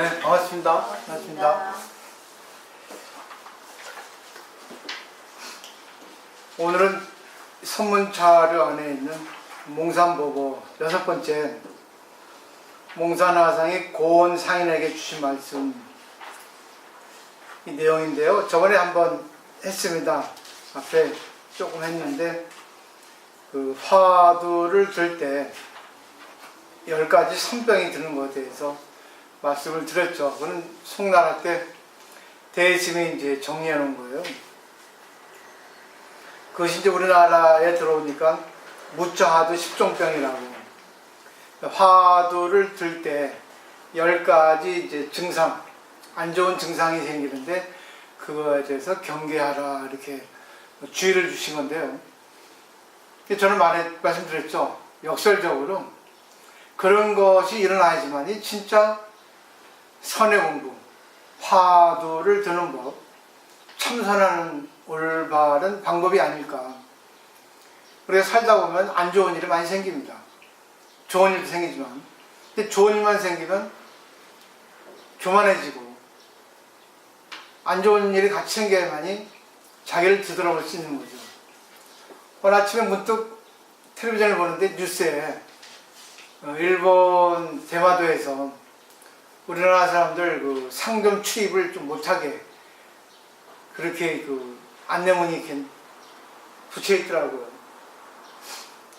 네, 반갑습니다. 반갑습니다. 오늘은 선문 자료 안에 있는 몽산보고 6번째 몽산화상이 고온 상인에게 주신 말씀 이 내용인데요. 저번에 한번 했습니다. 앞에 조금 했는데 그 화두를 들 때 10가지 선병이 드는 것에 대해서 말씀을 드렸죠. 그건 송나라 때 대스님이 이제 정리해 놓은 거예요. 그것이 이제 우리나라에 들어오니까 무자화두 10종병이라고 화두를 들 때 10가지 이제 증상, 안 좋은 증상이 생기는데 그거에 대해서 경계하라 이렇게 주의를 주신 건데요. 저는 말씀드렸죠. 역설적으로 그런 것이 일어나야지만이 진짜 선의 공부, 화두를 드는 법, 참선하는 올바른 방법이 아닐까. 우리가 살다 보면 안 좋은 일이 많이 생깁니다. 좋은 일도 생기지만, 근데 좋은 일만 생기면 교만해지고 안 좋은 일이 같이 생겨야만이 자기를 뒤돌아볼 수 있는 거죠. 오늘 아침에 문득 텔레비전을 보는데 뉴스에 일본 대마도에서 우리나라 사람들 그 상점 출입을 좀 못하게 그렇게 그 안내문이 이렇게 붙여 있더라고요.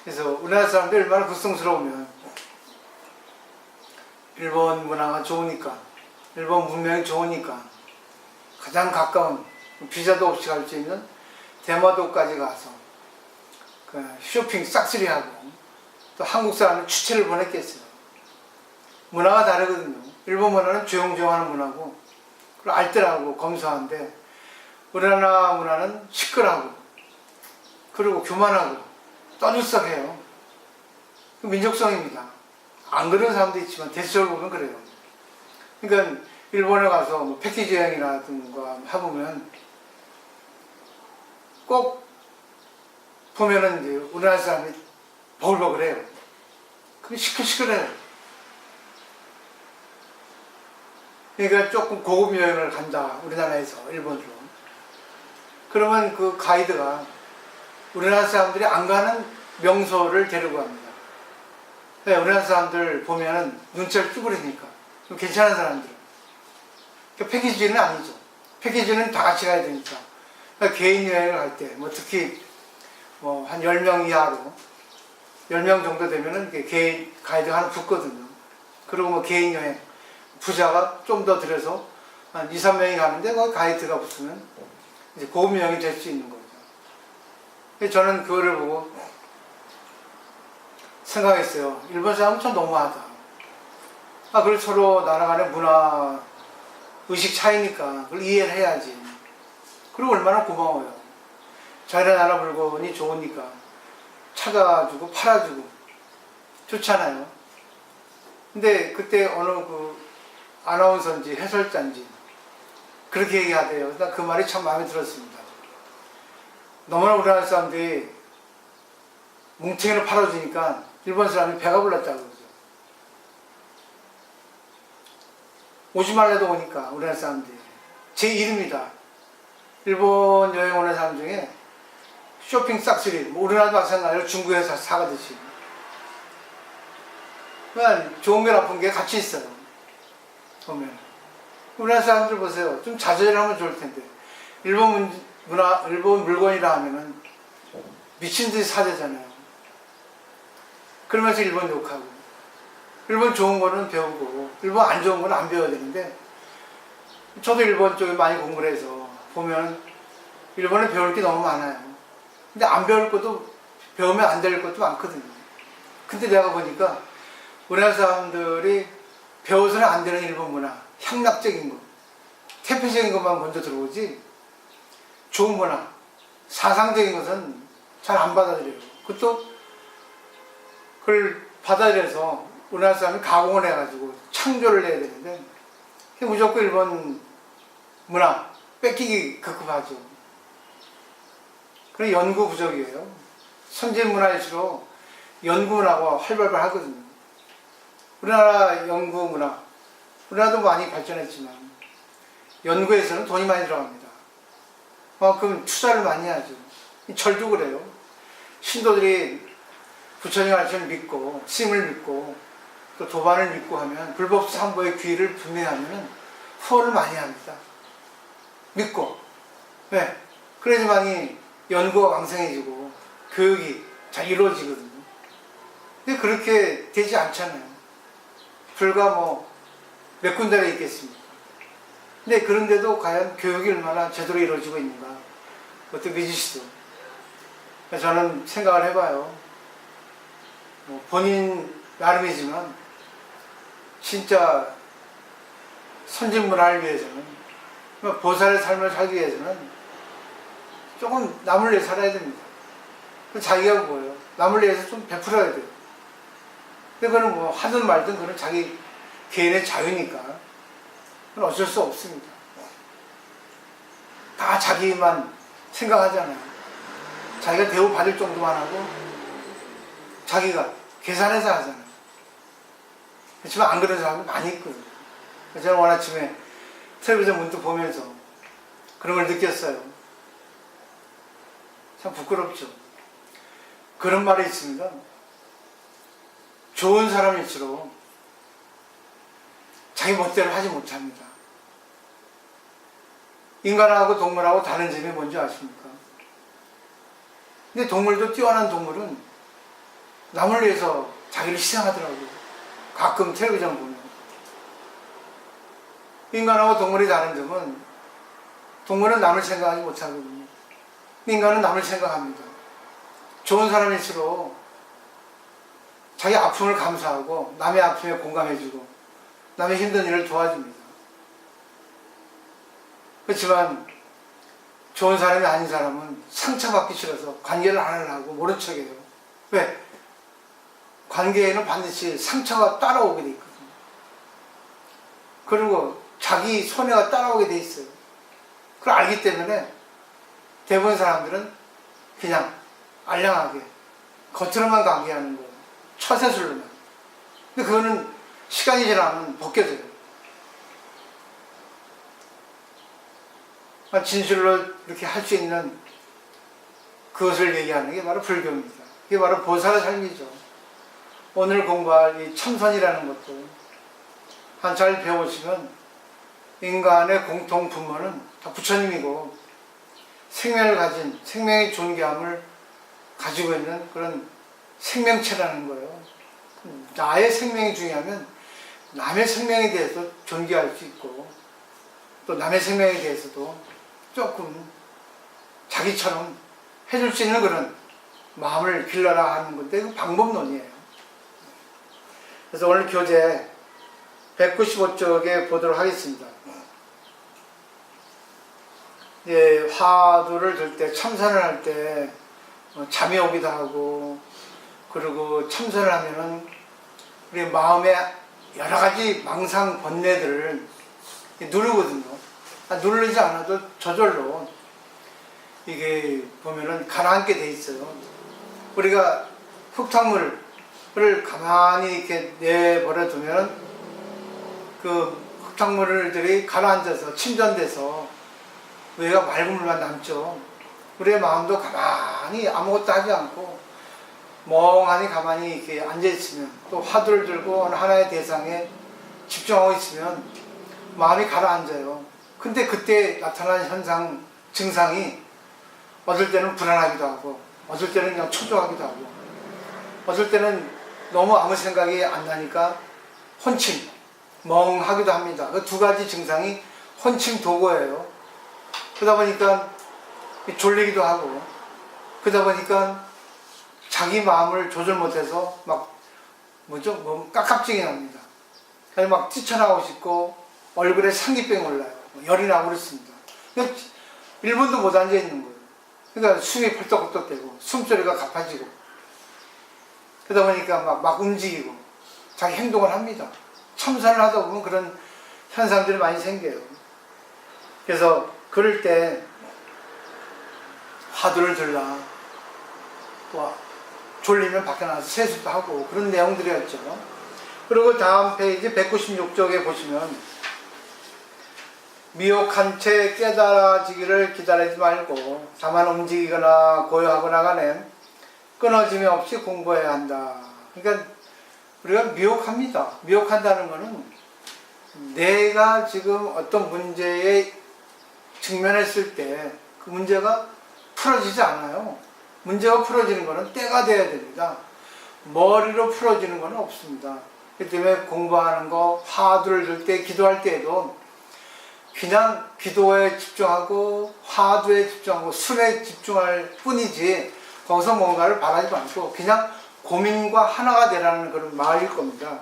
그래서 우리나라 사람들 얼마나 불성스러우면 일본 문화가 좋으니까, 일본 문명이 좋으니까 가장 가까운 비자도 없이 갈 수 있는 대마도까지 가서 그 쇼핑 싹쓸이하고 또 한국 사람은 추체를 보냈겠어요. 문화가 다르거든요. 일본 문화는 조용조용하는 문화고 그리고 알뜰하고 검소한데 우리나라 문화는 시끌하고 그리고 교만하고 떠들썩해요. 그 민족성입니다. 안 그런 사람도 있지만 대체적으로 보면 그래요. 그러니까 일본에 가서 뭐 패키지 여행이라든가 해보면 꼭 보면은 이제 우리나라 사람이 버글버글해요. 그게 시끌시끌해요. 그러니까 조금 고급 여행을 간다. 우리나라에서 일본으로. 그러면 그 가이드가 우리나라 사람들이 안 가는 명소를 데리고 갑니다. 네, 우리나라 사람들 보면은 눈치를 쭈그리니까 좀 괜찮은 사람들. 그러니까 패키지는 아니죠. 패키지는 다 같이 가야 되니까. 그러니까 개인 여행을 갈 때, 뭐 특히 뭐 한 10명 이하로 10명 정도 되면은 개인 가이드가 하나 붙거든요. 그리고 뭐 개인 여행 부자가 좀 더 들여서 한 2, 3명이 가는데 그 가이드가 붙으면 이제 고급 여행이 될 수 있는 거죠. 그래서 저는 그거를 보고 생각했어요. 일본 사람은 참 너무하다. 그걸 서로 나라 간의 문화 의식 차이니까 그걸 이해를 해야지. 그리고 얼마나 고마워요. 자기네 나라 물건이 좋으니까 찾아주고 팔아주고 좋잖아요. 근데 그때 어느 그 아나운서인지 해설자인지 그렇게 얘기하대요. 난 그 말이 참 마음에 들었습니다. 너무나 우리나라 사람들이 뭉탱이를 팔아주니까 일본 사람이 배가 불렀다고 그러죠. 오지 말래도 오니까 우리나라 사람들이. 제 일입니다. 일본 여행 오는 사람 중에 쇼핑 싹쓸이, 뭐 우리나라도 마찬가지로 중국에서 사가듯이. 그러니까 좋은 게 나쁜 게 같이 있어요. 보면. 우리나라 사람들 보세요. 좀 자제를 하면 좋을 텐데. 일본 문화, 일본 물건이라 하면은 미친 듯이 사대잖아요. 그러면서 일본 욕하고. 일본 좋은 거는 배우고, 일본 안 좋은 거는 안 배워야 되는데, 저도 일본 쪽에 많이 공부를 해서 보면 일본에 배울 게 너무 많아요. 근데 안 배울 것도, 배우면 안 될 것도 많거든요. 근데 내가 보니까 우리나라 사람들이 배워서는 안 되는 일본 문화, 향락적인 거, 태폐적인 것만 먼저 들어오지, 좋은 문화, 사상적인 것은 잘 안 받아들여요. 그것도 그걸 받아들여서 우리나라 사람이 가공을 해가지고 창조를 해야 되는데, 무조건 일본 문화, 뺏기기 급급하죠. 그래 연구 부족이에요. 선진 문화일수록 연구 문화가 활발하거든요. 우리나라 연구 문화, 우리나라도 많이 발전했지만 연구에서는 돈이 많이 들어갑니다. 그만큼 투자를 많이 하죠. 절도 그래요. 신도들이 부처님 가르침을 믿고 스님을 믿고 또 도반을 믿고 하면 불법 삼보의 귀를 분명하면 후원을 많이 합니다. 믿고. 네. 그래야지만이 연구가 왕성해지고 교육이 잘 이루어지거든요. 근데 그렇게 되지 않잖아요. 불과 몇 군데가 있겠습니까? 근데 그런데도 과연 교육이 얼마나 제대로 이루어지고 있는가. 그것도 믿으시죠. 저는 생각을 해봐요. 본인 나름이지만 진짜 선진 문화를 위해서는 보살의 삶을 살기 위해서는 조금 남을 위해 살아야 됩니다. 자기가 뭐예요? 남을 위해서 좀 베풀어야 돼요. 근데 그거는 하든 말든 그건 자기 개인의 자유니까 그건 어쩔 수 없습니다. 다 자기만 생각하잖아요. 자기가 대우받을 정도만 하고 자기가 계산해서 하잖아요. 그렇지만 안 그런 사람이 많이 있거든요. 저는 오늘 아침에 텔레비전 문득 보면서 그런 걸 느꼈어요. 참 부끄럽죠. 그런 말이 있습니다. 좋은 사람일수록 자기 멋대로 하지 못합니다. 인간하고 동물하고 다른 점이 뭔지 아십니까? 근데 동물도 뛰어난 동물은 남을 위해서 자기를 희생하더라고요. 가끔 텔레비전 보면. 인간하고 동물이 다른 점은 동물은 남을 생각하지 못하거든요. 인간은 남을 생각합니다. 좋은 사람일수록 자기 아픔을 감수하고 남의 아픔에 공감해주고 남의 힘든 일을 도와줍니다. 그렇지만 좋은 사람이 아닌 사람은 상처받기 싫어서 관계를 안 하려고 모른 척해요. 왜? 관계에는 반드시 상처가 따라오게 돼 있거든요. 그리고 자기 손해가 따라오게 돼 있어요. 그걸 알기 때문에 대부분 사람들은 그냥 알량하게 겉으로만 관계하는 거예요. 처세술로만. 근데 그거는 시간이 지나면 벗겨져요. 진실로 이렇게 할 수 있는 그것을 얘기하는 게 바로 불교입니다. 이게 바로 보살의 삶이죠. 오늘 공부할 이 참선이라는 것도 한 잘 배우시면 인간의 공통 부모는 다 부처님이고 생명을 가진 생명의 존귀함을 가지고 있는 그런 생명체라는 거예요. 나의 생명이 중요하면 남의 생명에 대해서 존귀할 수 있고 또 남의 생명에 대해서도 조금 자기처럼 해줄 수 있는 그런 마음을 길러라 하는 건데 그 방법론이에요. 그래서 오늘 교재 195쪽에 보도록 하겠습니다. 화두를 들 때, 참선을 할 때 잠이 오기도 하고 그리고 참선을 하면은 우리 마음에 여러 가지 망상 번뇌들을 누르거든요. 누르지 않아도 저절로 이게 보면은 가라앉게 돼 있어요. 우리가 흙탕물을 가만히 이렇게 내버려 두면 그 흙탕물들이 가라앉아서 침전돼서 우리가 맑은 물만 남죠. 우리의 마음도 가만히 아무것도 하지 않고 멍하니 가만히 이렇게 앉아있으면 또 화두를 들고 하나의 대상에 집중하고 있으면 마음이 가라앉아요. 근데 그때 나타나는 현상, 증상이 어떨 때는 불안하기도 하고 어떨 때는 그냥 초조하기도 하고 어떨 때는 너무 아무 생각이 안 나니까 혼침, 멍하기도 합니다. 그 두 가지 증상이 혼침 도구예요. 그러다 보니까 졸리기도 하고 그러다 보니까 자기 마음을 조절 못해서 깍깍증이 납니다. 그래서 막 뛰쳐나오고 싶고 얼굴에 상기병이 올라요. 열이 나고 그렇습니다. 1분도 못 앉아 있는 거예요. 그러니까 숨이 펄떡펄떡 되고 숨소리가 가파지고 그러다 보니까 막 움직이고 자기 행동을 합니다. 참선을 하다 보면 그런 현상들이 많이 생겨요. 그래서 그럴 때 화두를 들라 또 졸리면 밖에 나가서 세수도 하고 그런 내용들이었죠. 그리고 다음 페이지 196쪽에 보시면 미혹한 채 깨달아지기를 기다리지 말고 다만 움직이거나 고요하거나 간에 끊어짐이 없이 공부해야 한다. 그러니까 우리가 미혹합니다. 미혹한다는 것은 내가 지금 어떤 문제에 직면했을 때 그 문제가 풀어지지 않아요. 문제가 풀어지는 것은 때가 돼야 됩니다. 머리로 풀어지는 것은 없습니다. 그렇기 때문에 공부하는 거, 화두를 들 때, 기도할 때에도 그냥 기도에 집중하고 화두에 집중하고 술에 집중할 뿐이지 거기서 뭔가를 바라지 않고 그냥 고민과 하나가 되라는 그런 말일 겁니다.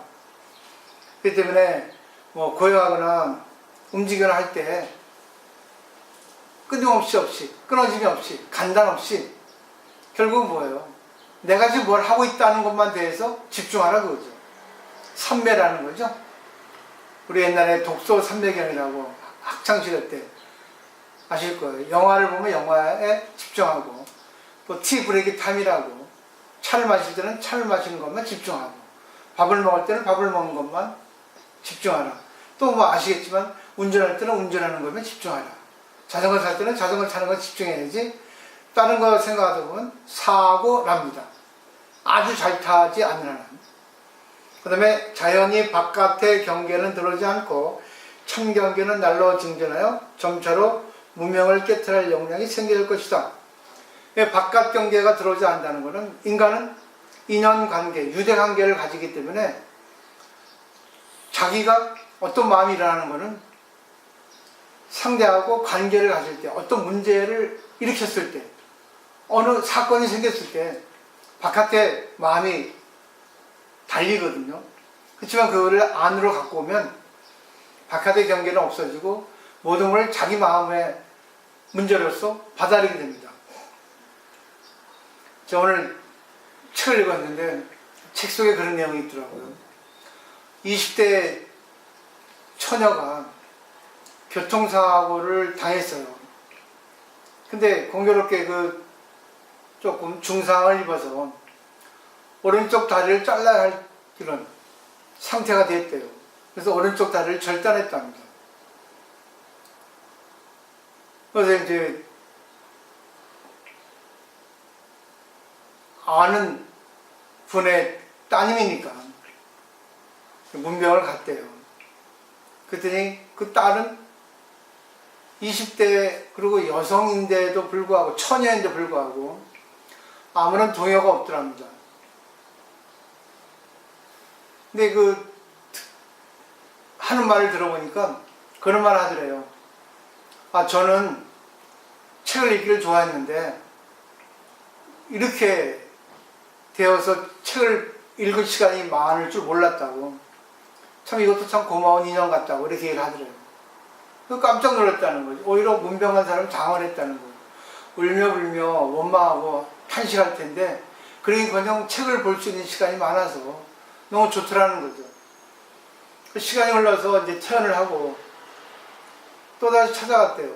그렇기 때문에 뭐 고요하거나 움직여라 할 때 끊임없이 끊어짐이 없이 간단 없이 결국은 뭐예요? 내가 지금 뭘 하고 있다는 것만 대해서 집중하라 그거죠. 삼매라는 거죠. 우리 옛날에 독서 삼매경이라고 학창시절 때 아실 거예요. 영화를 보면 영화에 집중하고 또 티 브레이크 타임이라고 차를 마실 때는 차를 마시는 것만 집중하고 밥을 먹을 때는 밥을 먹는 것만 집중하라. 또 뭐 아시겠지만 운전할 때는 운전하는 것만 집중하라. 자전거 탈 때는 자전거 타는 것 집중해야지 다른 거 생각하다 보면 사고 납니다. 아주 잘 타지 않는 한. 그 다음에 자연히 바깥의 경계는 들어오지 않고 참경계는 날로 증진하여 점차로 무명을 깨트릴 역량이 생길 것이다. 바깥 경계가 들어오지 않는다는 것은 인간은 인연관계, 유대관계를 가지기 때문에 자기가 어떤 마음이 일어나는 것은 상대하고 관계를 가질 때, 어떤 문제를 일으켰을 때, 어느 사건이 생겼을 때 바깥에 마음이 달리거든요. 그렇지만 그거를 안으로 갖고 오면 바깥의 경계는 없어지고 모든 걸 자기 마음의 문제로서 받아들이게 됩니다. 저 오늘 책을 읽었는데 책 속에 그런 내용이 있더라고요. 20대 처녀가 교통사고를 당했어요. 근데 공교롭게 조금 중상을 입어서 오른쪽 다리를 잘라야 할 그런 상태가 됐대요. 그래서 오른쪽 다리를 절단했답니다. 그래서 이제 아는 분의 따님이니까 문병을 갔대요. 그랬더니 그 딸은 20대 그리고 여성인데도 불구하고 처녀인데 불구하고 아무런 동요가 없더랍니다. 근데 하는 말을 들어보니까 그런 말 하더래요. 저는 책을 읽기를 좋아했는데 이렇게 되어서 책을 읽을 시간이 많을 줄 몰랐다고. 참 이것도 참 고마운 인연 같다고 이렇게 얘기를 하더래요. 깜짝 놀랐다는 거죠. 오히려 문병한 사람 장언했다는 거예요. 울며 불며 원망하고 탄식할 텐데 그러니까요 책을 볼 수 있는 시간이 많아서 너무 좋더라는 거죠. 그 시간이 흘러서 이제 퇴원을 하고 또다시 찾아갔대요.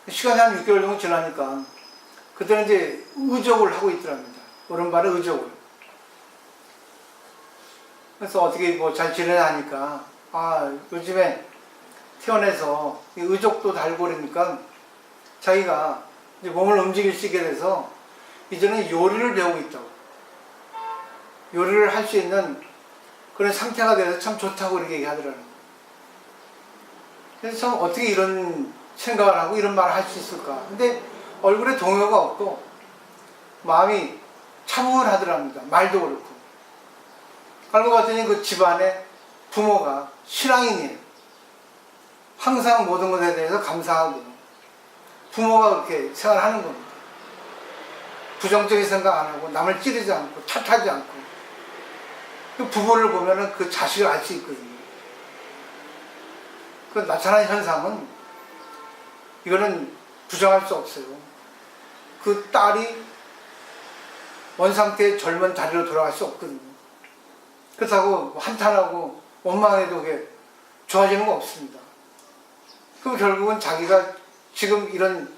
시간이 한 6개월 정도 지나니까 그때는 이제 의족을 하고 있더랍니다. 오른발에 의족을. 그래서 어떻게 뭐 잘 지내냐니까 요즘에 태어나서 의족도 달고 그러니까 자기가 이제 몸을 움직일 수 있게 돼서 이제는 요리를 배우고 있다고. 요리를 할 수 있는 그런 상태가 돼서 참 좋다고 이렇게 얘기하더라고요. 그래서 참 어떻게 이런 생각을 하고 이런 말을 할 수 있을까. 근데 얼굴에 동요가 없고 마음이 차분하더랍니다. 말도 그렇고. 알고 봤더니 그 집안에 부모가 신앙인이에요. 항상 모든 것에 대해서 감사하고 부모가 그렇게 생활하는 겁니다. 부정적인 생각 안 하고 남을 찌르지 않고 탓하지 않고 그 부모를 보면은 그 자식을 알 수 있거든요. 그 나타난 현상은 이거는 부정할 수 없어요. 그 딸이 원상태의 젊은 자리로 돌아갈 수 없거든요. 그렇다고 한탄하고 원망해도 그게 좋아지는 거 없습니다. 그럼 결국은 자기가 지금 이런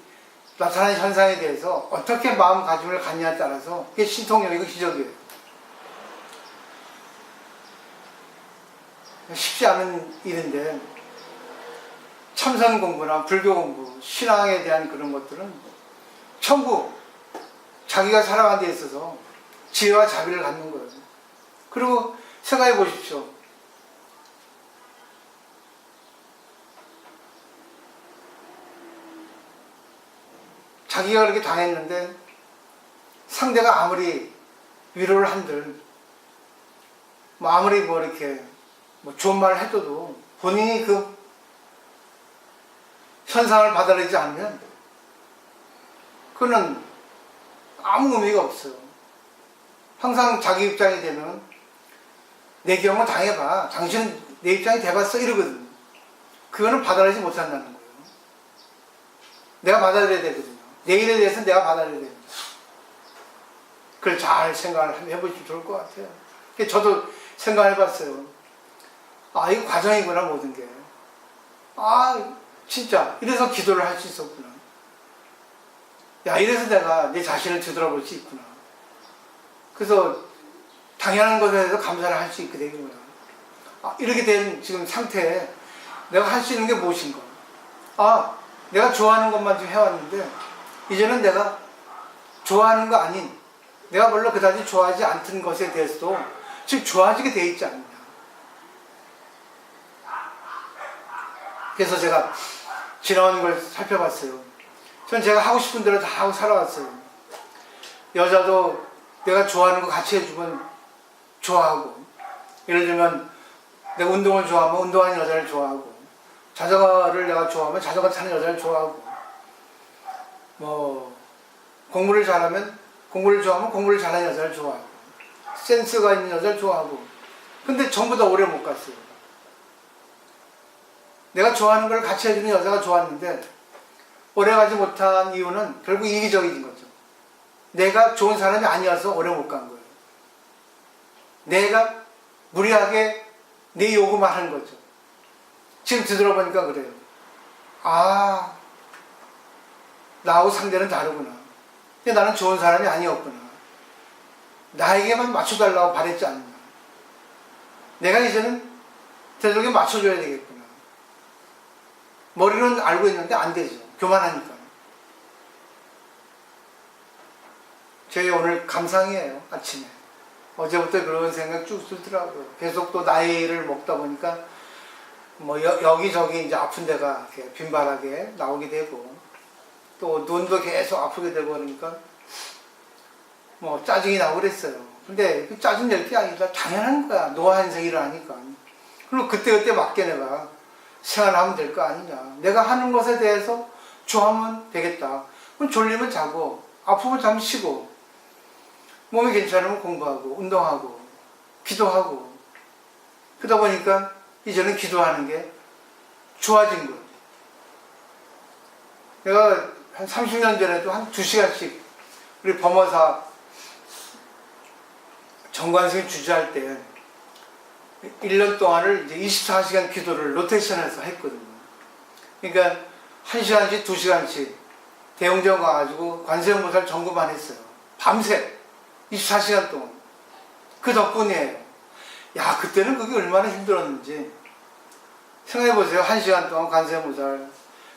나타나는 현상에 대해서 어떻게 마음가짐을 갖냐에 따라서 그게 신통력이고 기적이에요. 쉽지 않은 일인데, 참선 공부나 불교 공부, 신앙에 대한 그런 것들은 전부 자기가 살아가는 데 있어서 지혜와 자비를 갖는 거예요. 그리고 생각해 보십시오. 자기가 그렇게 당했는데 상대가 아무리 위로를 한들, 아무리 이렇게 좋은 말을 해줘도 본인이 그 현상을 받아들이지 않으면 그거는 아무 의미가 없어요. 항상 자기 입장이 되면 내 경우 당해봐. 당신은 내 입장이 돼봤어? 이러거든요. 그거는 받아들이지 못한다는 거예요. 내가 받아들여야 되거든요. 내 일에 대해서는 내가 받아들여야 됩니다. 그걸 잘 생각을 해보시면 좋을 것 같아요. 저도 생각해봤어요. 아, 이거 과정이구나, 모든 게. 아, 진짜 이래서 기도를 할 수 있었구나. 야, 이래서 내가 내 자신을 되돌아볼 수 있구나. 그래서 당연한 것에 대해서 감사를 할 수 있게 된 거야. 아, 이렇게 된 지금 상태에 내가 할 수 있는 게 무엇인가. 아, 내가 좋아하는 것만 좀 해왔는데 이제는 내가 좋아하는 거 아닌, 내가 물론 그다지 좋아하지 않던 것에 대해서도 지금 좋아지게 돼 있지 않느냐. 그래서 제가 지나온 걸 살펴봤어요. 전 제가 하고 싶은 대로 다 하고 살아왔어요. 여자도 내가 좋아하는 거 같이 해주면 좋아하고, 예를 들면 내가 운동을 좋아하면 운동하는 여자를 좋아하고, 자전거를 내가 좋아하면 자전거 타는 여자를 좋아하고, 공부를 잘하면 공부를 좋아하면 공부를 잘하는 여자를 좋아하고, 센스가 있는 여자를 좋아하고. 근데 전부 다 오래 못 갔어요. 내가 좋아하는 걸 같이 해주는 여자가 좋았는데 오래 가지 못한 이유는 결국 이기적인 거죠. 내가 좋은 사람이 아니어서 오래 못 간 거예요. 내가 무리하게 내 요구만 한 거죠. 지금 뒤돌아보니까 그래요. 아, 나하고 상대는 다르구나. 근데 나는 좋은 사람이 아니었구나. 나에게만 맞춰달라고 바랬지 않나. 내가 이제는 되도록이면 맞춰줘야 되겠구나. 머리로는 알고 있는데 안 되죠. 교만하니까. 저희 오늘 감상이에요. 아침에. 어제부터 그런 생각 쭉 들더라고요. 계속 또 나이를 먹다 보니까 여기저기 이제 아픈 데가 이렇게 빈발하게 나오게 되고, 또 눈도 계속 아프게 되고 그러니까 짜증이 나고 그랬어요. 근데 그 짜증 낼 게 아니라 당연한 거야. 노화 현상이 일어나니까. 그리고 그때그때 맞게 내가 생활하면 될 거 아니냐. 내가 하는 것에 대해서 좋아하면 되겠다. 그럼 졸리면 자고, 아프면 잠 쉬고, 몸이 괜찮으면 공부하고, 운동하고, 기도하고. 그러다 보니까 이제는 기도하는 게 좋아진 거예요. 내가 한 30년 전에도 한 2시간씩 우리 범어사 정관생이 주재할 때 1년 동안을 이제 24시간 기도를 로테이션해서 했거든요. 그러니까 1시간씩 2시간씩 대웅전 가가지고 관세음보살 점검만 했어요. 밤새 24시간 동안. 그 덕분이에요. 야, 그때는 그게 얼마나 힘들었는지 생각해보세요. 1시간 동안 관세음보살,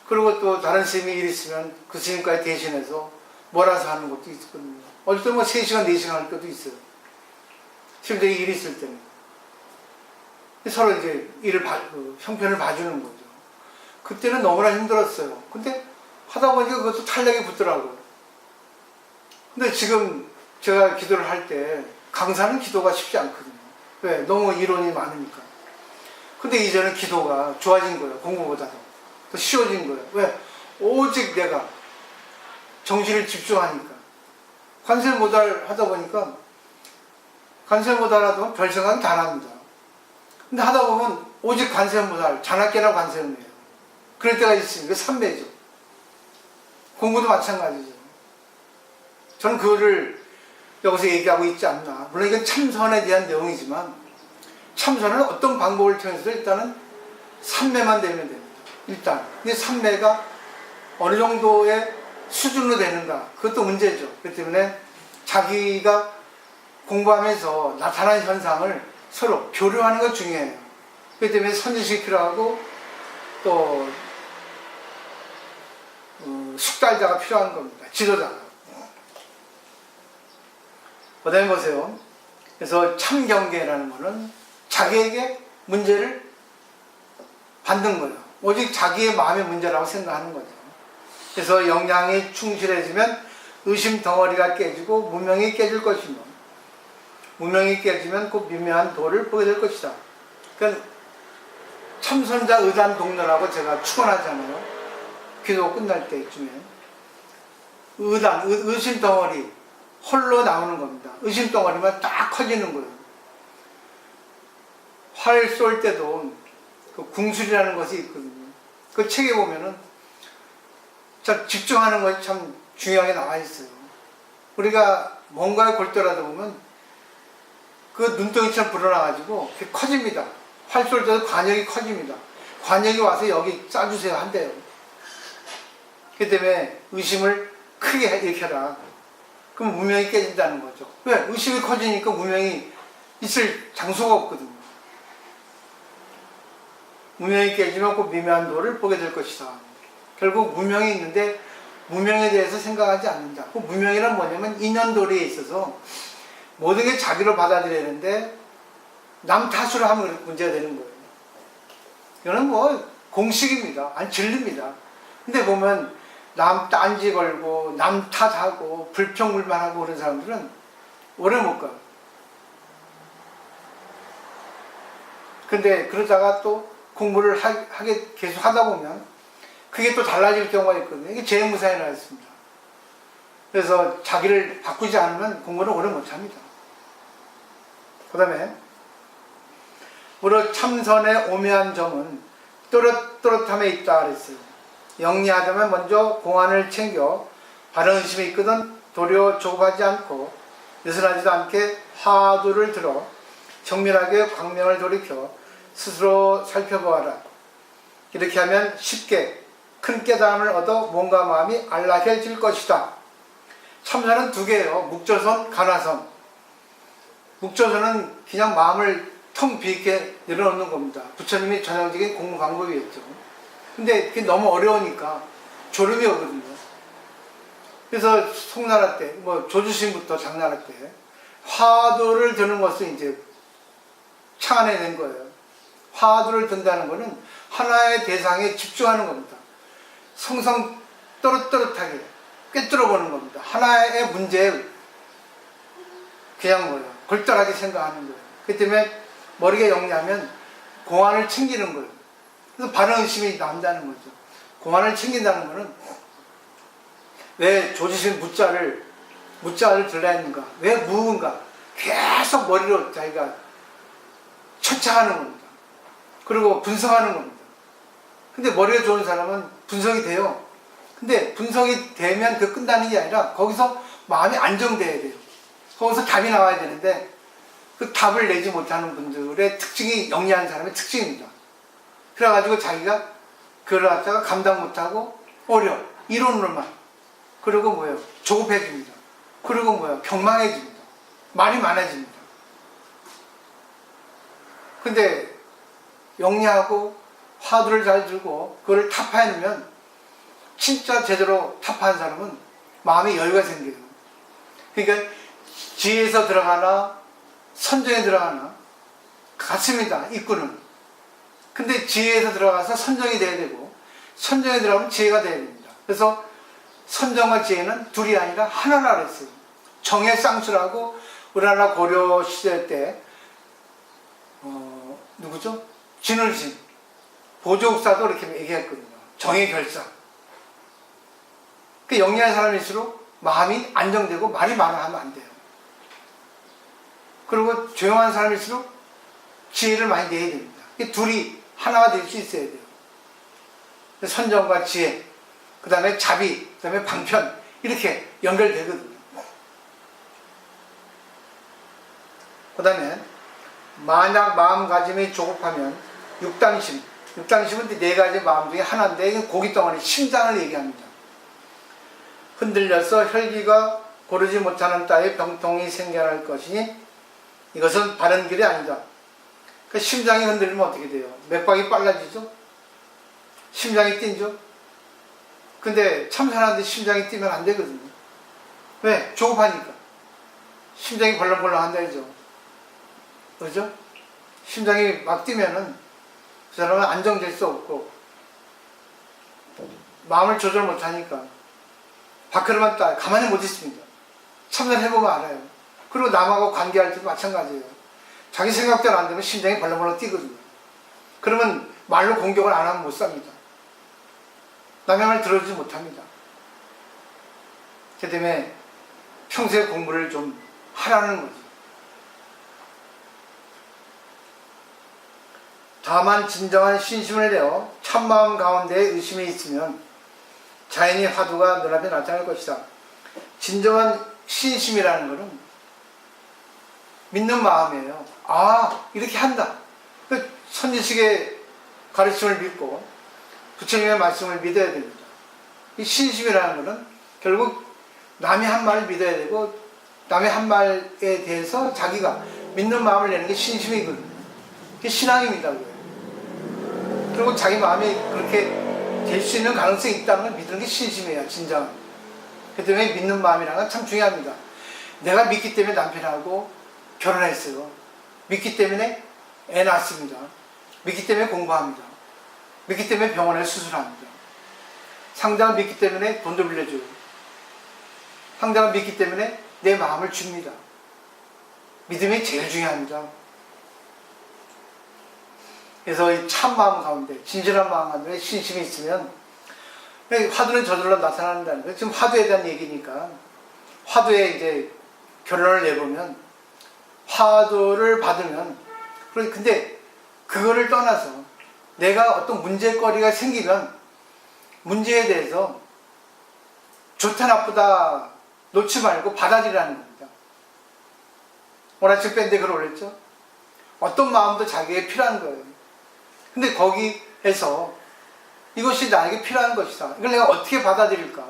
그리고 또 다른 스님이 일 있으면 그 스님까지 대신해서 몰아서 하는 것도 있거든요. 어쩔 때는 3시간, 4시간 할 때도 있어요. 실제 일이 있을 때는. 서로 이제 형편을 봐주는 거죠. 그때는 너무나 힘들었어요. 근데 하다 보니까 그것도 탄력이 붙더라고요. 근데 지금 제가 기도를 할 때 강사는 기도가 쉽지 않거든요. 왜? 너무 이론이 많으니까. 근데 이제는 기도가 좋아진 거예요. 공부보다도. 더 쉬워진 거예요. 왜? 오직 내가 정신을 집중하니까. 관세음보살 하다 보니까 관세음보살하도 별 생각은 다 납니다. 근데 하다 보면 오직 관세음보살, 자나깨나 관세음이에요. 그럴 때가 있으니까 삼매죠. 공부도 마찬가지죠. 저는 그거를 여기서 얘기하고 있지 않나. 물론 이건 참선에 대한 내용이지만 참선은 어떤 방법을 통해서도 일단은 삼매만 되면 됩니다. 일단. 근데 삼매가 어느 정도의 수준으로 되는가, 그것도 문제죠. 그렇기 때문에 자기가 공부하면서 나타난 현상을 서로 교류하는 것 중요해요. 그렇기 때문에 선지식이 필요하고 또 숙달자가 필요한 겁니다. 지도자가. 그 다음에 보세요. 그래서 참경계라는 것은 자기에게 문제를 받는 거예요. 오직 자기의 마음의 문제라고 생각하는 거죠. 그래서 역량이 충실해지면 의심 덩어리가 깨지고 무명이 깨질 것이며, 무명이 깨지면 그 미묘한 도를 보게 될 것이다. 그러니까 참선자 의단 동로라고 제가 축원하잖아요. 기도 끝날 때쯤에 의단, 의심 덩어리 홀로 나오는 겁니다. 의심 덩어리만 딱 커지는 거예요. 활 쏠 때도 그 궁술이라는 것이 있거든요. 그 책에 보면은 참 집중하는 것이 참 중요하게 나와 있어요. 우리가 뭔가에 골똘하다 보면 그 눈덩이처럼 불어나가지고 커집니다. 활 쏠 때도 관역이 커집니다. 관역이 와서 여기 쏴주세요 한대요. 그 때문에 의심을 크게 일으켜라. 그럼 무명이 깨진다는 거죠. 왜? 의심이 커지니까 무명이 있을 장소가 없거든요. 무명이 깨지면 그 미묘한 도를 보게 될 것이다. 결국 무명이 있는데 무명에 대해서 생각하지 않는다. 그 무명이란 뭐냐면 인연도리에 있어서 모든 게 자기로 받아들이는데 남 탓으로 하면 문제가 되는 거예요. 이거는 뭐 공식입니다. 아니 진리입니다. 근데 보면 남 딴지 걸고 남 탓하고 불평불만하고 그런 사람들은 오래 못 가요. 근데 그러다가 또 공부를 하게 계속 하다 보면 그게 또 달라질 경우가 있거든요. 이게 재무사에 나와 있습니다. 그래서 자기를 바꾸지 않으면 공부를 오래 못 합니다. 그 다음에 우리 참선의 오묘한 점은 또렷함에 있다 그랬어요. 영리하다면 먼저 공안을 챙겨 바른 의심이 있거든 도리어 조급하지 않고 느슨하지도 않게 화두를 들어 정밀하게 광명을 돌이켜 스스로 살펴보아라. 이렇게 하면 쉽게 큰 깨달음을 얻어 몸과 마음이 안락해질 것이다. 참선은 두 개예요. 묵조선, 간화선. 묵조선은 그냥 마음을 텅 비게 내려놓는 겁니다. 부처님이 전형적인 공부 방법이었죠. 근데 그게 너무 어려우니까 졸음이 오거든요. 그래서 송나라 때, 뭐 조주신부터 장나라 때 화두를 드는 것을 이제 창안해낸 거예요. 화두를 든다는 것은 하나의 대상에 집중하는 겁니다. 성성 또렷또렷하게 꿰뚫어 보는 겁니다. 하나의 문제에 그냥 뭐예요. 골똘하게 생각하는 거예요. 그렇기 때문에 머리가 영리하면 공안을 챙기는 거예요. 그래서 바른 의심이 난다는 거죠. 공안을 챙긴다는 것은 왜 조지신 무자를 들라 했는가? 왜 무은가? 계속 머리로 자기가 천창하는 겁니다. 그리고 분석하는 겁니다. 근데 머리가 좋은 사람은 분석이 돼요. 근데 분석이 되면 그 끝나는 게 아니라 거기서 마음이 안정돼야 돼요. 거기서 답이 나와야 되는데 그 답을 내지 못하는 분들의 특징이 영리한 사람의 특징입니다. 그래가지고 자기가 그걸 갖다가 감당 못하고 이론으로만. 그리고 뭐예요? 조급해집니다. 그리고 뭐예요? 경망해집니다. 말이 많아집니다. 근데 영리하고 화두를 잘 들고 그걸 타파해놓으면 진짜 제대로 타파한 사람은 마음에 여유가 생겨요. 그러니까 지혜에서 들어가나 선정에 들어가나 같습니다. 입구는. 근데 지혜에서 들어가서 선정이 돼야 되고 선정에 들어가면 지혜가 돼야 됩니다. 그래서 선정과 지혜는 둘이 아니라 하나라 그랬어요. 정의 쌍수라고 우리나라 고려 시대 때 누구죠? 진울신 보조국사도 이렇게 얘기했거든요. 정의 결사. 그 영리한 사람일수록 마음이 안정되고 말이 많아 하면 안 돼요. 그리고 조용한 사람일수록 지혜를 많이 내야 됩니다. 둘이 하나가 될 수 있어야 돼요. 선정과 지혜, 그 다음에 자비, 그 다음에 방편, 이렇게 연결되거든요. 그 다음에 만약 마음가짐이 조급하면 육당심은 네 가지 마음 중에 하나인데 이건 고깃덩어리, 심장을 얘기합니다. 흔들려서 혈기가 고르지 못하는 따위 병통이 생겨날 것이니 이것은 바른 길이 아니다. 그 심장이 흔들리면 어떻게 돼요? 맥박이 빨라지죠? 심장이 뛴죠? 근데 참 사람한테 심장이 뛰면 안 되거든요. 왜? 조급하니까. 심장이 벌렁벌렁 한다 해죠. 그죠? 심장이 막 뛰면은 그 사람은 안정될 수 없고 마음을 조절 못하니까 밖으로만 딱 가만히 못 있습니다. 참선해보면 알아요. 그리고 남하고 관계할 때도 마찬가지예요. 자기 생각대로 안 되면 심장이 벌렁벌렁 뛰거든요. 그러면 말로 공격을 안 하면 못 삽니다. 남의 말 들어주지 못합니다. 그 때문에 평소에 공부를 좀 하라는 거지. 다만 진정한 신심을 내어 참마음 가운데 의심이 있으면 자연히 화두가 눈앞에 나타날 것이다. 진정한 신심이라는 것은 믿는 마음이에요. 아, 이렇게 한다. 그 선지식의 가르침을 믿고 부처님의 말씀을 믿어야 됩니다. 이 신심이라는 것은 결국 남이 한 말을 믿어야 되고 남의 한 말에 대해서 자기가 믿는 마음을 내는 게 신심이거든요. 그게 신앙입니다. 그리고 자기 마음이 그렇게 될 수 있는 가능성이 있다는 걸 믿는 게 신심이에요. 진정. 그 때문에 믿는 마음이라는 건 참 중요합니다. 내가 믿기 때문에 남편하고 결혼했어요. 믿기 때문에 애 낳습니다. 믿기 때문에 공부합니다. 믿기 때문에 병원에 수술합니다. 상담을 믿기 때문에 돈도 빌려줘요. 상담을 믿기 때문에 내 마음을 줍니다. 믿음이 제일 중요합니다. 그래서 이 참마음 가운데, 진실한 마음 가운데 신심이 있으면 화두는 저절로 나타난다는 거예요. 지금 화두에 대한 얘기니까 화두에 이제 결론을 내보면 화두를 받으면 근데 그거를 떠나서 내가 어떤 문제거리가 생기면 문제에 대해서 좋다 나쁘다 놓지 말고 받아들이라는 겁니다. 오늘 아침 밴드에 글 올렸죠? 어떤 마음도 자기에게 필요한 거예요. 근데 거기에서 이것이 나에게 필요한 것이다. 이걸 내가 어떻게 받아들일까?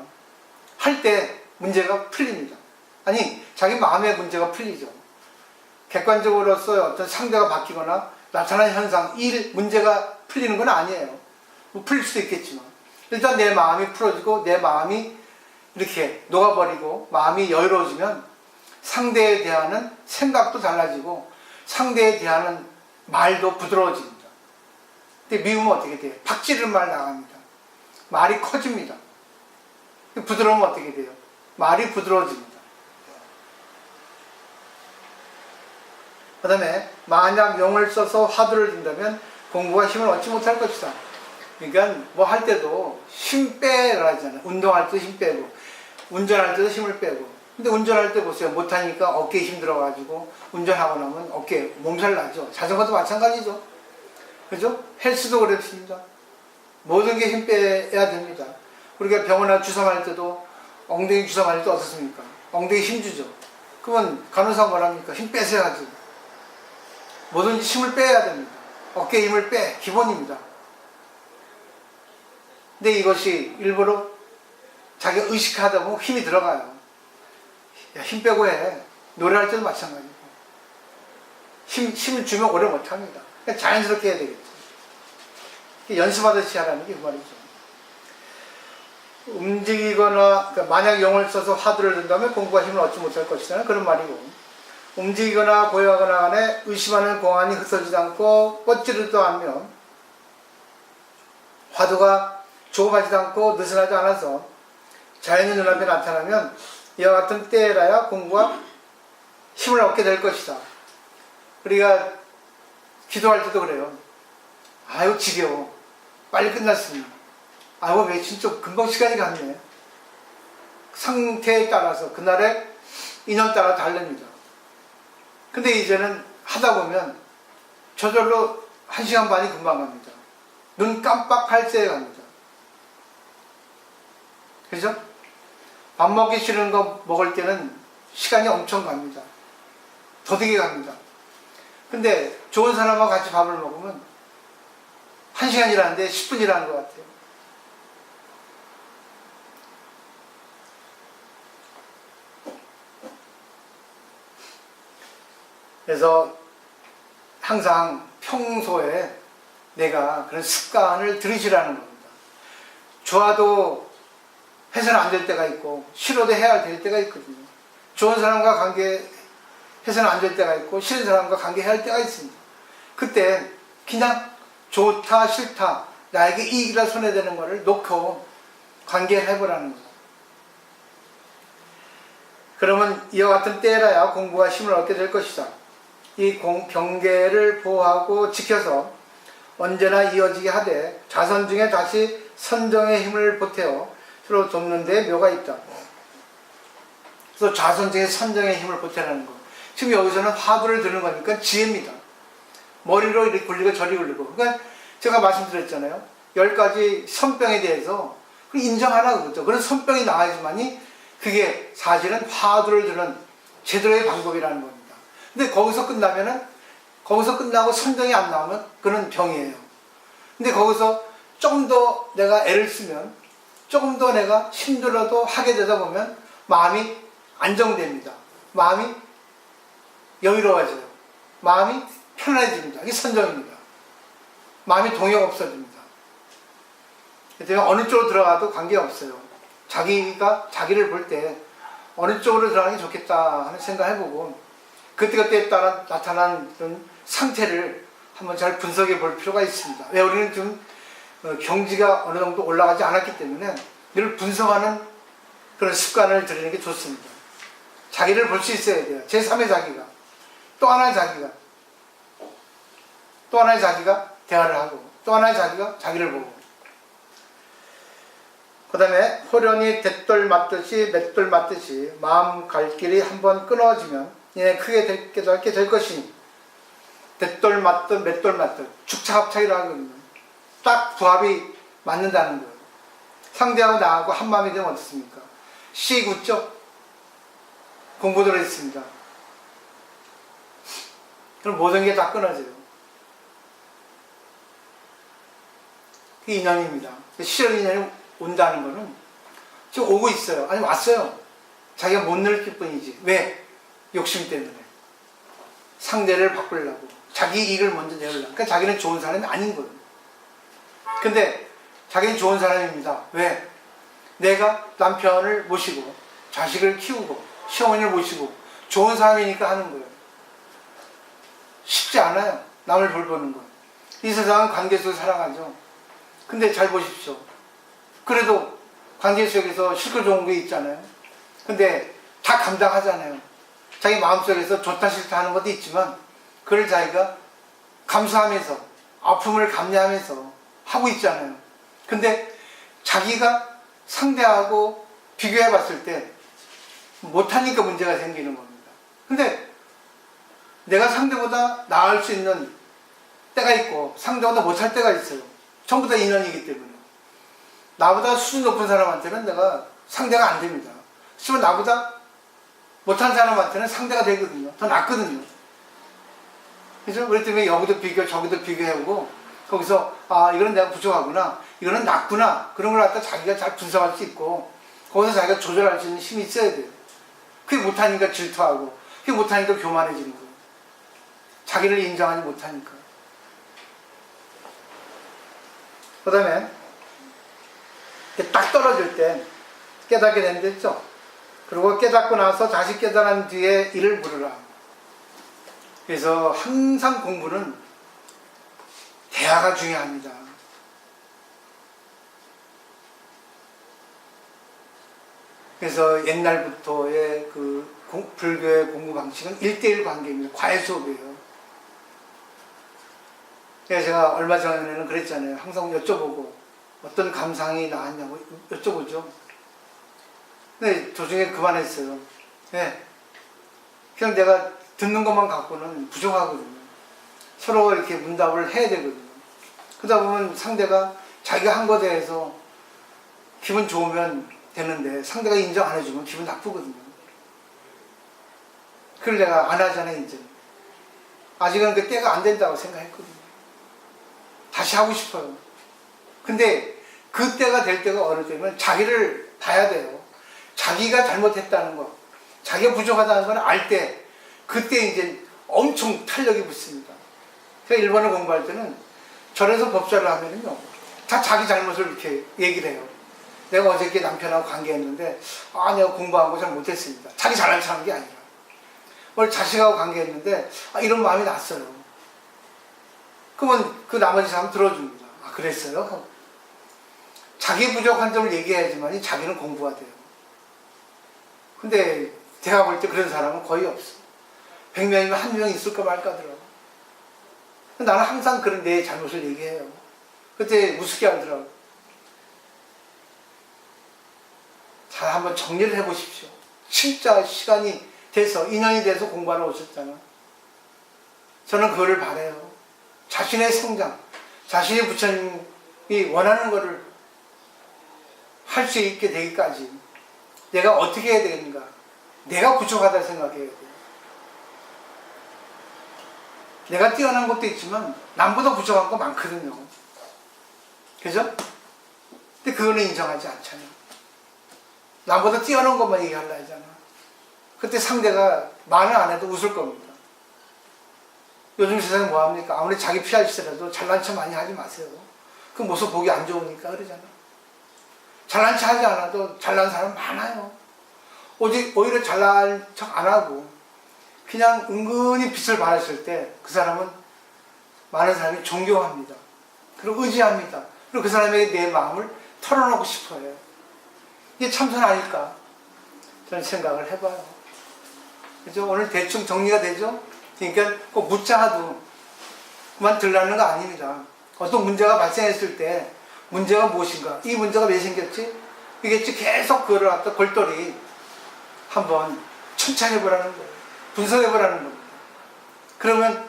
할 때 문제가 풀립니다. 아니, 자기 마음의 문제가 풀리죠. 객관적으로서 어떤 상대가 바뀌거나 나타나는 현상, 일, 문제가 풀리는 건 아니에요. 뭐 풀릴 수도 있겠지만. 일단 내 마음이 풀어지고 내 마음이 이렇게 녹아버리고 마음이 여유로워지면 상대에 대한 생각도 달라지고 상대에 대한 말도 부드러워집니다. 근데 미우면 어떻게 돼요? 박지르는 말 나갑니다. 말이 커집니다. 부드러우면 어떻게 돼요? 말이 부드러워집니다. 그 다음에 만약 용을 써서 화두를 든다면 공부가 힘을 얻지 못할 것이다. 그러니까 뭐 할 때도 힘 빼라 하잖아요. 운동할 때 힘 빼고 운전할 때도 힘을 빼고. 근데 운전할 때 보세요. 못하니까 어깨에 힘 들어가지고 운전하고 나면 어깨에 몸살 나죠. 자전거도 마찬가지죠. 그죠? 헬스도 그렇습니다. 모든 게 힘 빼야 됩니다. 우리가 병원에 주사 맞을 때도 엉덩이 주사 맞을 때 어떻습니까? 엉덩이 힘 주죠. 그러면 간호사가 뭐랍니까? 힘 빼세요 하지. 뭐든지 힘을 빼야 됩니다. 어깨에 힘을 빼. 기본입니다. 근데 이것이 일부러 자기가 의식하다 보면 힘이 들어가요. 야, 힘 빼고 해. 노래할 때도 마찬가지고. 힘을 주면 오래 못합니다. 그냥 자연스럽게 해야 되겠죠. 연습하듯이 하라는 게 그 말이죠. 움직이거나, 그러니까 만약 용을 써서 화두를 든다면 공부가 힘을 얻지 못할 것이라는 그런 말이고, 움직이거나 고요하거나 간에 의심하는 공안이 흩어지지 않고 뻗지르지도 않으며 화두가 조급하지도 않고 느슨하지 않아서 자연히 눈앞에 나타나면 이와 같은 때라야 공부가 힘을 얻게 될 것이다. 우리가 기도할 때도 그래요. 아유 지겨워. 빨리 끝났습니다. 아유 왜 진짜 금방 시간이 갔네. 상태에 따라서 그날의 인연 따라 다릅니다. 근데 이제는 하다 보면 저절로 1시간 반이 금방 갑니다. 눈 깜빡할 새에 갑니다. 그죠? 밥 먹기 싫은 거 먹을 때는 시간이 엄청 갑니다. 더디게 갑니다. 근데 좋은 사람하고 같이 밥을 먹으면 1시간이라는데 10분이라는 것 같아요. 그래서 항상 평소에 내가 그런 습관을 들이시라는 겁니다. 좋아도 해서는 안 될 때가 있고 싫어도 해야 될 때가 있거든요. 좋은 사람과 관계 해서는 안 될 때가 있고 싫은 사람과 관계해야 할 때가 있습니다. 그때 그냥 좋다 싫다 나에게 이익이라 손해되는 것을 놓고 관계를 해보라는 거죠. 그러면 이와 같은 때라야 공부가 힘을 얻게 될 것이다. 이 경계를 보호하고 지켜서 언제나 이어지게 하되 자선 중에 다시 선정의 힘을 보태어 서로 돕는 데 묘가 있다. 그래서 자선 중에 선정의 힘을 보태라는 거. 지금 여기서는 화두를 드는 거니까 지혜입니다. 머리로 이렇게 굴리고 저리 굴리고. 그러니까 제가 말씀드렸잖아요. 10가지 선병에 대해서 인정하라 그러죠. 그런 선병이 나와야지만이 그게 사실은 화두를 드는 제대로의 방법이라는 겁니다. 근데 거기서 끝나고 선정이 안 나오면 그는 병이에요. 근데 거기서 조금 더 내가 애를 쓰면 조금 더 내가 힘들어도 하게 되다 보면 마음이 안정됩니다. 마음이 여유로워져요. 마음이 편안해집니다. 이게 선정입니다. 마음이 동요 없어집니다. 그래서 어느 쪽으로 들어가도 관계없어요. 자기가 자기를 볼 때 어느 쪽으로 들어가는 게 좋겠다 하는 생각을 해보고 그때그때 따라 나타난 그런 상태를 한번 잘 분석해 볼 필요가 있습니다. 왜 우리는 좀 경지가 어느 정도 올라가지 않았기 때문에 늘 분석하는 그런 습관을 들이는 게 좋습니다. 자기를 볼 수 있어야 돼요. 제3의 자기가. 또 하나의 자기가 대화를 하고 또 하나의 자기가 자기를 보고 그 다음에 호련히 잿돌 맞듯이 맷돌 맞듯이 마음 갈 길이 한번 끊어지면 이내 크게 깨닫게 될 것이니 잿돌 맞듯 맷돌 맞듯 축차합차이라고 하거든요. 딱 부합이 맞는다는 거예요. 상대하고 나하고 한마음이 되면 어떻습니까? 씩 웃죠? 공부도 했습니다. 그럼 모든 게 다 끊어져요. 그게 인연입니다. 실현 인연이 온다는 거는 지금 오고 있어요. 아니 왔어요. 자기가 못 느낄 뿐이지. 왜? 욕심 때문에. 상대를 바꾸려고. 자기 이익을 먼저 내려고. 그러니까 자기는 좋은 사람이 아닌 거예요. 근데 자기는 좋은 사람입니다. 왜? 내가 남편을 모시고 자식을 키우고 시어머니를 모시고 좋은 사람이니까 하는 거예요. 쉽지 않아요. 남을 돌보는 거. 이 세상은 관계 속에 살아가죠. 근데 잘 보십시오. 그래도 관계 속에서 싫고 좋은 게 있잖아요. 근데 다 감당하잖아요. 자기 마음속에서 좋다 싫다 하는 것도 있지만 그걸 자기가 감수하면서 아픔을 감내하면서 하고 있잖아요. 근데 자기가 상대하고 비교해 봤을 때 못하니까 문제가 생기는 겁니다. 근데 내가 상대보다 나을 수 있는 때가 있고 상대보다 못할 때가 있어요. 전부 다 인연이기 때문에. 나보다 수준 높은 사람한테는 내가 상대가 안 됩니다. 하지만 나보다 못한 사람한테는 상대가 되거든요. 더 낫거든요. 그래서 그렇기 때문에 여기도 비교, 저기도 비교해보고 거기서 아 이거는 내가 부족하구나, 이거는 낫구나, 그런 걸 갖다 자기가 잘 분석할 수 있고 거기서 자기가 조절할 수 있는 힘이 있어야 돼요. 그게 못하니까 질투하고 그게 못하니까 교만해지는 거예요. 자기를 인정하지 못하니까. 그 다음에 딱 떨어질 때 깨닫게 된댔죠. 그리고 깨닫고 나서 다시 깨달은 뒤에 이를 물으라. 그래서 항상 공부는 대화가 중요합니다. 그래서 옛날부터의 그 불교의 공부 방식은 1:1 관계입니다. 과외 수업이에요. 그래서 제가 얼마 전에는 그랬잖아요. 항상 여쭤보고 어떤 감상이 나왔냐고 여쭤보죠. 근데 도중에 그만했어요. 네. 그냥 내가 듣는 것만 갖고는 부족하거든요. 서로 이렇게 문답을 해야 되거든요. 그러다 보면 상대가 자기가 한 것에 대해서 기분 좋으면 되는데 상대가 인정 안 해주면 기분 나쁘거든요. 그걸 내가 안 하잖아요, 이제. 아직은 그 때가 안 된다고 생각했거든요. 다시 하고 싶어요. 근데 그 때가 될 때가 어느 때면 자기를 봐야 돼요. 자기가 잘못했다는 거, 자기가 부족하다는 걸 알 때, 그때 이제 엄청 탄력이 붙습니다. 제가 일본에 공부할 때는 절에서 법사를 하면은요, 다 자기 잘못을 이렇게 얘기를 해요. 내가 어저께 남편하고 관계했는데, 내가 공부한 거 잘 못했습니다. 자기 잘난 척하는 게 아니라. 오늘 자식하고 관계했는데, 이런 마음이 났어요. 그러면 그 나머지 사람 들어줍니다. 그랬어요? 자기 부족한 점을 얘기해야지만 자기는 공부가 돼요. 근데 제가 볼 때 그런 사람은 거의 없어. 100명이면 1명 있을까 말까 하더라고. 나는 항상 그런 내 잘못을 얘기해요. 그때 우습게 하더라고. 자, 한번 정리를 해보십시오. 진짜 시간이 돼서, 인연이 돼서 공부하러 오셨잖아. 저는 그거를 바라요. 자신의 성장, 자신의 부처님이 원하는 거를 할 수 있게 되기까지 내가 어떻게 해야 되겠는가? 내가 부족하다 생각해야 돼. 내가 뛰어난 것도 있지만 남보다 부족한 거 많거든요. 그죠? 근데 그거는 인정하지 않잖아요. 남보다 뛰어난 것만 얘기하려 하잖아. 그때 상대가 말을 안 해도 웃을 겁니다. 요즘 세상에 뭐합니까? 아무리 자기 피할시더라도 잘난 척 많이 하지 마세요. 그 모습 보기 안 좋으니까 그러잖아. 잘난 척 하지 않아도 잘난 사람 많아요. 오히려 잘난 척 안 하고 그냥 은근히 빛을 발했을 때 그 사람은 많은 사람이 존경합니다. 그리고 의지합니다. 그리고 그 사람에게 내 마음을 털어놓고 싶어요. 이게 참선 아닐까? 저는 생각을 해봐요. 그죠? 오늘 대충 정리가 되죠? 그러니까 꼭 묻자도 그만 들라는 거 아닙니다. 어떤 문제가 발생했을 때 문제가 무엇인가? 이 문제가 왜 생겼지? 이겠지? 계속 그거를 갖다 골똘히 한번 천천해보라는 거예요. 분석해보라는 겁니다. 그러면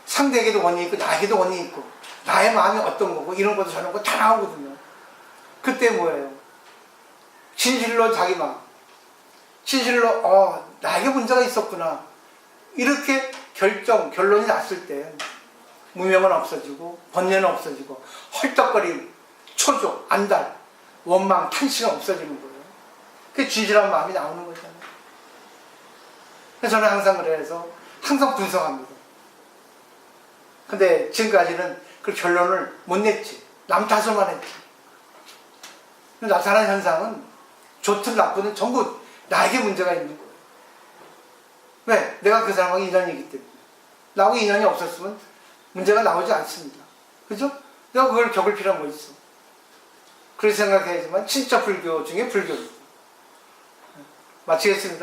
상대에게도 원인이 있고 나에게도 원인이 있고 나의 마음이 어떤 거고 이런 것도 저런 거 다 나오거든요. 그때 뭐예요? 진실로 자기 마음, 진실로 나에게 문제가 있었구나 이렇게 결론이 났을 때 무명은 없어지고 번뇌는 없어지고 헐떡거림, 초조, 안달, 원망, 탄식은 없어지는 거예요. 그게 진실한 마음이 나오는 거잖아요. 그래서 저는 항상 그래서 항상 분석합니다. 근데 지금까지는 그 결론을 못 냈지. 남 탓을만 했지. 나타난 현상은 좋든 나쁘든 전부 나에게 문제가 있는 거예요. 왜? 내가 그 사람하고 인연이기 때문에. 나하고 인연이 없었으면 문제가 나오지 않습니다. 그죠? 내가 그걸 겪을 필요가 뭐 있어. 그렇게 생각해야지만 진짜 불교 중에 불교입니다. 마치겠습니다.